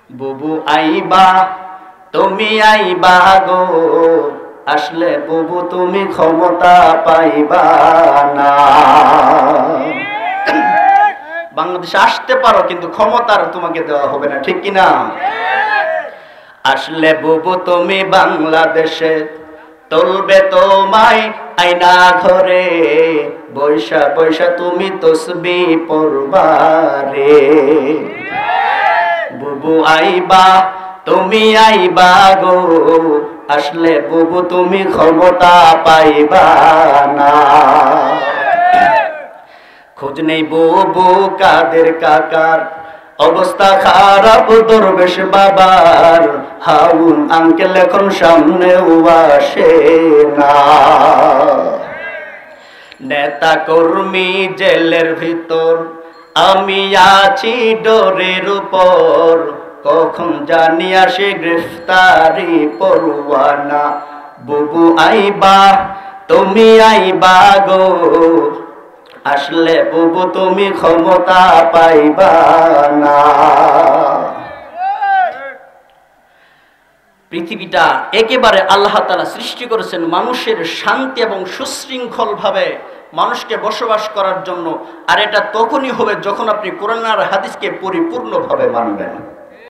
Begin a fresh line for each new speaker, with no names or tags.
বুবু আইবা তুমি আইবা গো, আসলে বুবু তুমি ক্ষমতা পাইবা না। বাংলাদেশে আসতে পারো কিন্তু ক্ষমতার তোমাকে দেওয়া হবে না, ঠিক কিনা? আসলে বুবু তুমি বাংলাদেশে, তুলবে তোমায় আয়না ঘরে, বৈশা বৈশা তুমি তসবি পড়বারে। বুবু আইবা তুমি আইবা গো, আসলে বুবু তুমি ক্ষমতা পাইবা না। খোঁজ নেই বুবু কাদের কাকার, অবস্থা খারাপ দরবেশ বাবার, হাউন আঙ্কেল এখন সামনেও আসে না। নেতা কর্মী জেলের ভিতর, আমি আছি ডোরের উপর, কখন জানি আসে গ্রেফতারি পরোয়ানা। বুবু আইবা তুমি আইবা গো, আসলে বুবু তুমি ক্ষমতা পাইবা না। পৃথিবীটা একেবারে আল্লাহ তাআলা সৃষ্টি করেছেন মানুষের শান্তি এবং সুশৃঙ্খল ভাবে মানুষকে বসবাস করার জন্য। আর এটা তখনই হবে যখন আপনি কোরআন আর হাদিসকে পরিপূর্ণভাবে মানবেন।